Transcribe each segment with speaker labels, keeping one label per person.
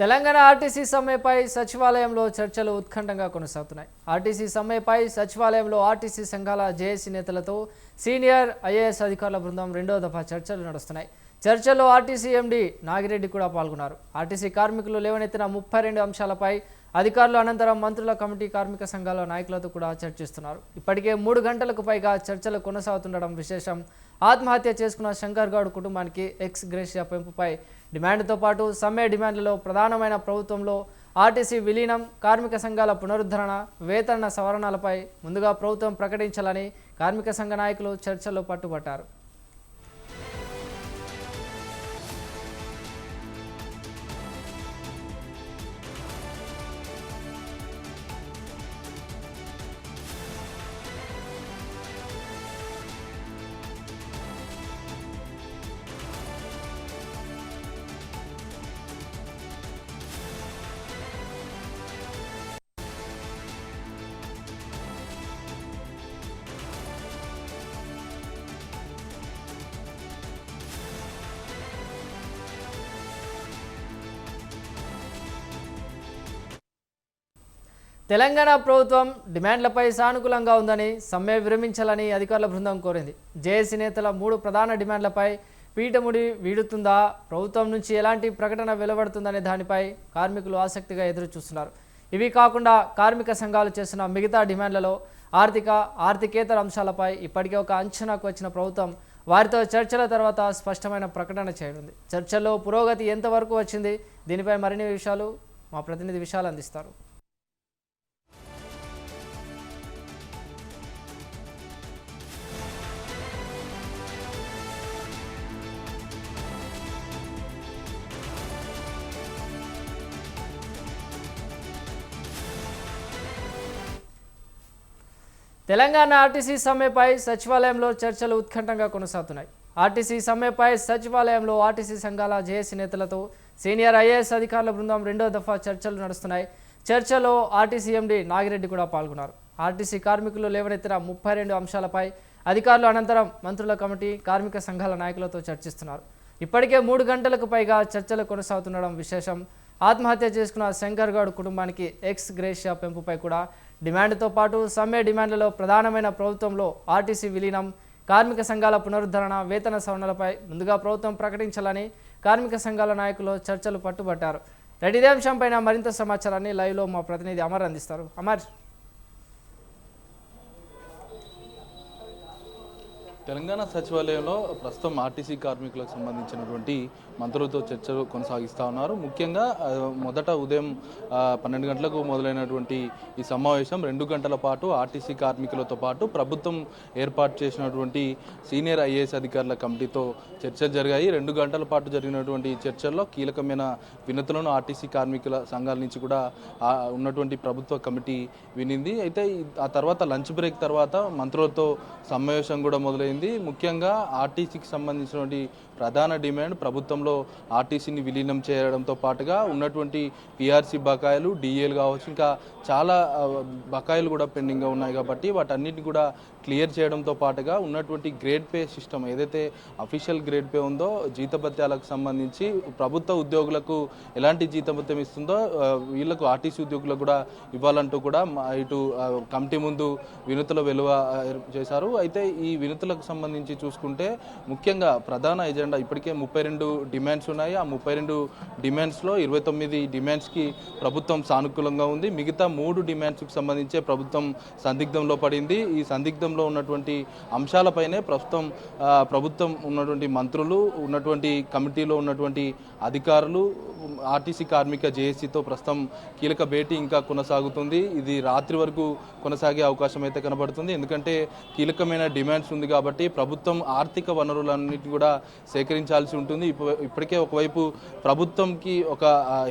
Speaker 1: Telangana RTC సమ్మెపై సచివాలయంలో చర్చలు ఉత్కంఠంగా కొనసాగుతున్నాయి. ఆర్టీసీ సమ్మెపై సచివాలయంలో ఆర్టీసీ సంఘాల జేఏసీ నేతలతో సీనియర్ ఐఏఎస్ అధికారుల బృందం రెండో దఫా చర్చలు నడుస్తున్నాయి. చర్చల్లో ఆర్టీసీ ఎండీ నాగిరెడ్డి కూడా పాల్గొన్నారు. ఆర్టీసీ కార్మికులు లేవనెత్తిన 32 అంశాలపై అధికారులు అనంతరం మంత్రుల కమిటీ కార్మిక సంఘాల నాయకులతో కూడా చర్చిస్తున్నారు. ఇప్పటికే 3 గంటలకు పైగా చర్చలు కొనసాగుతుండడం విశేషం. ఆత్మహత్య చేసుకున్న శంకర్ గౌడ్ కుటుంబానికి ఎక్స్ గ్రేషియా పెంపుపై డిమాండ్తో పాటు సమ్మె డిమాండ్లలో ప్రధానమైన ప్రభుత్వంలో ఆర్టీసీ విలీనం, కార్మిక సంఘాల పునరుద్ధరణ, వేతన సవరణలపై ముందుగా ప్రభుత్వం ప్రకటించాలని కార్మిక సంఘ నాయకులు చర్చల్లో పట్టుబట్టారు. తెలంగాణ ప్రభుత్వం డిమాండ్లపై సానుకూలంగా ఉందని, సమ్మె విరమించాలని అధికారుల బృందం కోరింది. జేఏసీ నేతల 3 ప్రధాన డిమాండ్లపై పీఠముడి వీడుతుందా, ప్రభుత్వం నుంచి ఎలాంటి ప్రకటన వెలువడుతుందనే దానిపై కార్మికులు ఆసక్తిగా ఎదురు చూస్తున్నారు. ఇవి కాకుండా కార్మిక సంఘాలు చేసిన మిగతా డిమాండ్లలో ఆర్థికేతర అంశాలపై ఇప్పటికే ఒక అంచనాకు వచ్చిన ప్రభుత్వం వారితో చర్చల తర్వాత స్పష్టమైన ప్రకటన చేయనుంది. చర్చల్లో పురోగతి ఎంతవరకు వచ్చింది, దీనిపై మరిన్ని విషయాలు మా ప్రతినిధి విశాల్ అందిస్తారు. తెలంగాణ ఆర్టీసీ సమ్మెపై సచివాలయంలో చర్చలు ఉత్కంఠంగా కొనసాగుతున్నాయి. ఆర్టీసీ సమ్మెపై సచివాలయంలో ఆర్టీసీ సంఘాల జేఏసీ నేతలతో సీనియర్ ఐఏఎస్ అధికారుల బృందం రెండో దఫా చర్చలు నడుస్తున్నాయి. చర్చలో ఆర్టీసీ ఎండీ నాగిరెడ్డి కూడా పాల్గొన్నారు. ఆర్టీసీ కార్మికులు లేవనెత్తిన 32 అంశాలపై అధికారులు అనంతరం మంత్రుల కమిటీ కార్మిక సంఘాల నాయకులతో చర్చిస్తున్నారు. ఇప్పటికే 3 గంటలకు పైగా చర్చలు కొనసాగుతుండడం విశేషం. ఆత్మహత్య చేసుకున్న శంకర్ గౌడ్ కుటుంబానికి ఎక్స్ గ్రేషియా పెంపుపై కూడా డిమాండ్తో పాటు సమ్మె డిమాండ్లలో ప్రధానమైన ప్రభుత్వంలో ఆర్టీసీ విలీనం, కార్మిక సంఘాల పునరుద్ధరణ, వేతన సవరణలపై ముందుగా ప్రభుత్వం ప్రకటించాలని కార్మిక సంఘాల నాయకులు చర్చలు పట్టుబట్టారు. ఇదే అంశంపైన మరింత సమాచారాన్ని లైవ్లో మా ప్రతినిధి అమర్ అందిస్తారు. అమర్,
Speaker 2: తెలంగాణ సచివాలయంలో ప్రస్తుతం ఆర్టీసీ కార్మికులకు సంబంధించినటువంటి మంత్రులతో చర్చలు కొనసాగిస్తూ ఉన్నారు. ముఖ్యంగా మొదట ఉదయం 12 గంటలకు మొదలైనటువంటి ఈ సమావేశం 2 గంటల పాటు ఆర్టీసీ కార్మికులతో పాటు ప్రభుత్వం ఏర్పాటు చేసినటువంటి సీనియర్ ఐఏఎస్ అధికారుల కమిటీతో చర్చలు జరిగాయి. 2 గంటల పాటు జరిగినటువంటి ఈ చర్చల్లో కీలకమైన వినతులను ఆర్టీసీ కార్మికుల సంఘాల నుంచి కూడా ఉన్నటువంటి ప్రభుత్వ కమిటీ వినింది. అయితే ఆ తర్వాత లంచ్ బ్రేక్ తర్వాత మంత్రులతో సమావేశం కూడా మొదలైంది. ముఖ్యంగా ఆర్టీసీకి సంబంధించినటువంటి ప్రధాన డిమాండ్ ప్రభుత్వంలో ఆర్టీసీని విలీనం చేయడంతో పాటుగా ఉన్నటువంటి పిఆర్సీ బకాయిలు, డిఏలు కావచ్చు, ఇంకా చాలా బకాయిలు కూడా పెండింగ్గా ఉన్నాయి. కాబట్టి వాటన్నిటిని కూడా క్లియర్ చేయడంతో పాటుగా ఉన్నటువంటి గ్రేడ్ పే సిస్టమ్ ఏదైతే అఫీషియల్ గ్రేడ్ పే ఉందో జీతభత్యాలకు సంబంధించి ప్రభుత్వ ఉద్యోగులకు ఎలాంటి జీతభత్యం ఇస్తుందో వీళ్లకు ఆర్టీసీ ఉద్యోగులకు కూడా ఇవ్వాలంటూ కూడా ఇటు కమిటీ ముందు వినతుల వెలువ చేశారు. అయితే ఈ వినతులకు సంబంధించి చూసుకుంటే ముఖ్యంగా ప్రధాన ఎజెండా ఇప్పటికే 32 డిమాండ్స్ ఉన్నాయి. ఆ 32 డిమాండ్స్లో 29 డిమాండ్స్కి ప్రభుత్వం సానుకూలంగా ఉంది. మిగతా 3 డిమాండ్స్కి సంబంధించే ప్రభుత్వం సందిగ్ధంలో పడింది. ఈ సందిగ్ధంలో ఉన్నటువంటి అంశాలపైనే ప్రభుత్వం ఉన్నటువంటి మంత్రులు, ఉన్నటువంటి కమిటీలో ఉన్నటువంటి అధికారులు, ఆర్టీసీ కార్మిక జేఏసీతో ప్రస్తుతం కీలక భేటీ ఇంకా కొనసాగుతుంది. ఇది రాత్రి వరకు కొనసాగే అవకాశం అయితే కనబడుతుంది. ఎందుకంటే కీలకమైన డిమాండ్స్ ఉంది కాబట్టి ప్రభుత్వం ఆర్థిక వనరులన్నిటి కూడా సేకరించాల్సి ఉంటుంది. ఇప్పటికే ఒకవైపు ప్రభుత్వంకి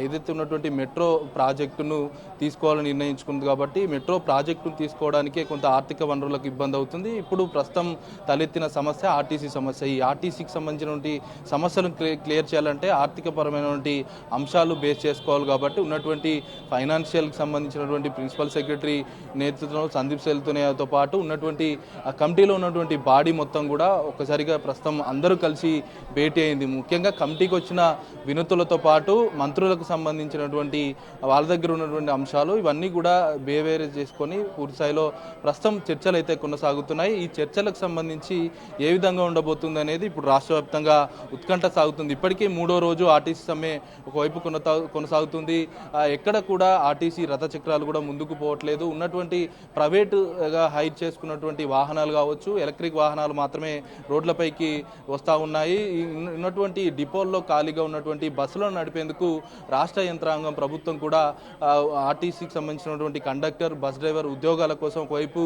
Speaker 2: ఏదైతే ఉన్నటువంటి మెట్రో ప్రాజెక్టును తీసుకోవాలని నిర్ణయించుకుంది కాబట్టి మెట్రో ప్రాజెక్టును తీసుకోవడానికే కొంత ఆర్థిక వనరులకు ఇబ్బంది అవుతుంది. ఇప్పుడు ప్రస్తుతం తలెత్తిన సమస్య ఆర్టీసీ సమస్య. ఈ ఆర్టీసీకి సంబంధించినటువంటి సమస్యలను క్లియర్ చేయాలంటే ఆర్థికపరమైనటువంటి అంశాలు బేస్ చేసుకోవాలి. కాబట్టి ఉన్నటువంటి ఫైనాన్షియల్కి సంబంధించినటువంటి ప్రిన్సిపల్ సెక్రటరీ నేతృత్వంలో సందీప్ సెల్తోనేతో పాటు ఉన్నటువంటి కమిటీలో ఉన్నటువంటి బాడీ మొత్తం కూడా ఒక్కసారిగా ప్రస్తుతం అందరూ కలిసి భేటీ అయింది. ముఖ్యంగా కమిటీకి వచ్చిన వినతులతో పాటు మంత్రులకు సంబంధించినటువంటి వాళ్ళ దగ్గర ఉన్నటువంటి అంశాలు ఇవన్నీ కూడా బేవేరే చేసుకొని పూర్తి స్థాయిలో ప్రస్తుతం చర్చలు అయితే కొనసాగుతున్నాయి. ఈ చర్చలకు సంబంధించి ఏ విధంగా ఉండబోతుంది అనేది ఇప్పుడు రాష్ట్ర వ్యాప్తంగా ఉత్కంఠ సాగుతుంది. ఇప్పటికే 3వ రోజు ఆర్టీసీ సమ్మె ఒకవైపు కొనసాగుతుంది. ఎక్కడ కూడా ఆర్టీసీ రథచక్రాలు కూడా ముందుకు పోవట్లేదు. ఉన్నటువంటి ప్రైవేటుగా హైర్ చేసుకున్నటువంటి వాహనాలు కావచ్చు, ఎలక్ట్రిక్ వాహనాలు మాత్రమే రోడ్లపైకి వస్తూ ఉన్నాయి. ఉన్నటువంటి డిపోల్లో ఖాళీగా ఉన్నటువంటి బస్సులను నడిపేందుకు రాష్ట్ర యంత్రాంగం ప్రభుత్వం కూడా ఆర్టీసీకి సంబంధించినటువంటి కండక్టర్, బస్ డ్రైవర్ ఉద్యోగాల కోసం ఒకవైపు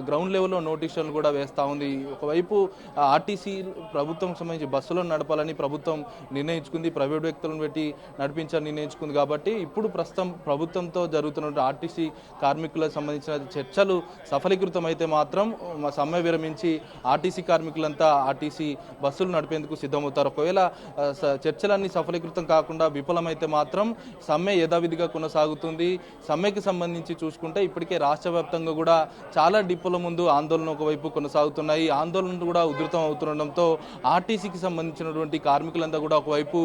Speaker 2: గ్రౌండ్ లెవెల్లో నోటీసులు కూడా వేస్తూ ఉంది. ఒకవైపు ఆర్టీసీ ప్రభుత్వం సంబంధించి బస్సులను నడపాలని ప్రభుత్వం నిర్ణయించుకుంది, ప్రైవేట్ వ్యక్తులను పెట్టి నడిపించాలని నిర్ణయించుకుంది. కాబట్టి ఇప్పుడు ప్రస్తుతం ప్రభుత్వంతో జరుగుతున్న ఆర్టీసీ కార్మికులకు సంబంధించిన చర్చలు సఫలీకృతం అయితే మాత్రం సమ్మె విరమించి ఆర్టీసీ కార్మికులంతా ఆర్టీసీ బస్సులు నడిపేందుకు సిద్ధమవుతారు. ఒకవేళ చర్చలన్నీ సఫలీకృతం కాకుండా విఫలమైతే మాత్రం సమ్మె యథావిధిగా కొనసాగుతుంది. సమ్మెకి సంబంధించి చూసుకుంటే ఇప్పటికే రాష్ట్ర వ్యాప్తంగా కూడా చాలా డిపోల ముందు ఆందోళన ఒకవైపు కొనసాగుతున్నాయి. ఆందోళనలు కూడా ఉధృతం అవుతుండడంతో ఆర్టీసీకి సంబంధించినటువంటి కార్మికులంతా కూడా ఒకవైపు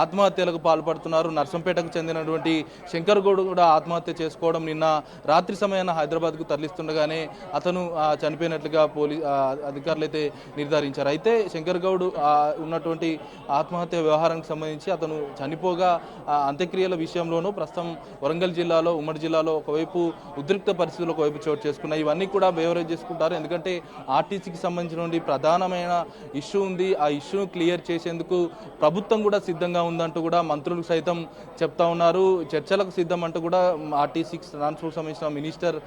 Speaker 2: ఆత్మహత్యలకు పాల్పడుతున్నారు. నర్సంపేటకు చెందినటువంటి శంకర్ గౌడ్ కూడా ఆత్మహత్య చేసుకోవడం, నిన్న రాత్రి సమయాన హైదరాబాద్కు తరలిస్తుండగానే అతను చనిపోయినట్లుగా అధికారులు అయితే నిర్ధారించారు. అయితే శంకర్ గౌడ్ ఉన్నటువంటి ఆత్మహత్య వ్యవహారానికి సంబంధించి అతను చనిపోగా అంత్యక్రియల విషయంలోనూ ప్రస్తుతం వరంగల్ జిల్లాలో, ఉమ్మడి జిల్లాలో ఒకవైపు ఉద్రిక్త పరిస్థితులు ఒకవైపు చోటు చేసుకున్నాయి. ఇవన్నీ కూడా బేవరేజ్ చేసుకుంటారు. ఎందుకంటే ఆర్టీసీకి సంబంధించినటువంటి ప్రధానమైన ఇష్యూ ఉంది. ఆ ఇష్యూను క్లియర్ చేసేందుకు ప్రభుత్వం కూడా సిద్ధంగా ఉందంటూ కూడా మంత్రులు సైతం చెప్తా ఉన్నారు. చర్చలకు సిద్ధం అంటూ కూడా ఆర్టీసీ ట్రాన్స్పోర్ట్ సంబంధించిన మినిస్టర్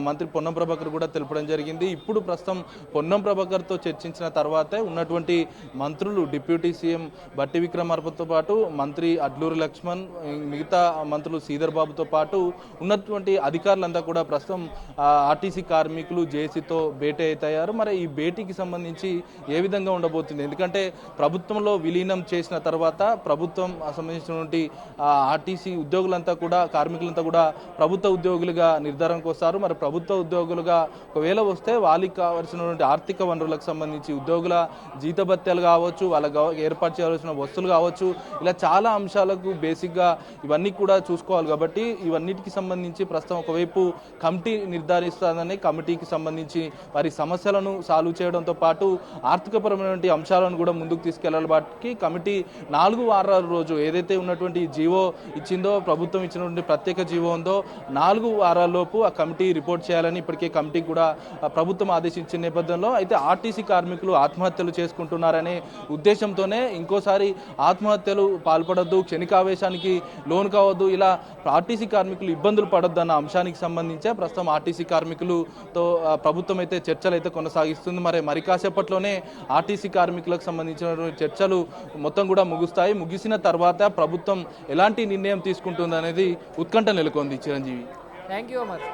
Speaker 2: మంత్రి పొన్నం ప్రభాకర్ కూడా తెలపడం జరిగింది. ఇప్పుడు ప్రస్తుతం పొన్నం ప్రభాకర్తో చర్చించిన తర్వాతే ఉన్నటువంటి మంత్రులు, డిప్యూటీ సీఎం బట్టి విక్రమార్కతో పాటు మంత్రి అడ్లూరి లక్ష్మణ్, మిగతా మంత్రులు శ్రీధర్ బాబుతో పాటు ఉన్నటువంటి అధికారులంతా కూడా ప్రస్తుతం ఆర్టీసీ కార్మికులు జేఏసీతో భేటీ అవుతారు. మరి ఈ భేటీకి సంబంధించి ఏ విధంగా ఉండబోతుంది? ఎందుకంటే ప్రభుత్వంలో విలీనం చేసిన తర్వాత ప్రభుత్వం సంబంధించినటువంటి ఆర్టీసీ ఉద్యోగులంతా కూడా, కార్మికులంతా కూడా ప్రభుత్వ ఉద్యోగులుగా నిర్ధారణకు వస్తారు. మరి ప్రభుత్వ ఉద్యోగులుగా ఒకవేళ వస్తే వాళ్ళకి కావాల్సినటువంటి ఆర్థిక వనరులకు సంబంధించి ఉద్యోగుల జీతభత్యాలు కావచ్చు, వాళ్ళకి ఏర్పాటు చేయాల్సిన వస్తువులు కావచ్చు, ఇలా చాలా అంశాలకు బేసిక్గా ఇవన్నీ కూడా చూసుకోవాలి. కాబట్టి ఇవన్నిటికి సంబంధించి ప్రస్తుతం ఒకవైపు కమిటీ నిర్ధారిస్తుందని, కమిటీకి సంబంధించి వారి సమస్యలను సాల్వ్ చేయడంతో పాటు ఆర్థికపరమైనటువంటి అంశాలను కూడా ముందుకు తీసుకెళ్లాలి. వాటికి కమిటీ 4 వారాల రోజు ఏదైతే ఉన్నటువంటి జీవో ఇచ్చిందో, ప్రభుత్వం ఇచ్చినటువంటి ప్రత్యేక జీవో ఉందో 4 వారాల్లోపు ఆ కమిటీ రిపోర్ట్ చేయాలని ఇప్పటికే కమిటీ కూడా ప్రభుత్వం ఆదేశించిన నేపథ్యంలో అయితే ఆర్టీసీ కార్మికులు ఆత్మహత్యలు చేసుకుంటున్నారనే ఉద్దేశంతోనే ఇంకోసారి ఆత్మహత్యలు పాల్పడద్దు, క్షణికావేశానికి లోను కావద్దు, ఇలా ఆర్టీసీ కార్మికులు ఇబ్బందులు పడొద్దన్న అంశానికి సంబంధించే ప్రస్తుతం ఆర్టీసీ కార్మికులతో ప్రభుత్వం అయితే చర్చలు అయితే కొనసాగిస్తుంది. మరి కాసేపట్లోనే ఆర్టీసీ కార్మికులకు సంబంధించినటువంటి చర్చలు మొత్తం కూడా ముగుస్తాయి. ముగిసిన తర్వాత ప్రభుత్వం ఎలాంటి నిర్ణయం తీసుకుంటుంది అనేది ఉత్కంఠ నెలకొంది. Chiranjeevi,
Speaker 1: thank you Amar.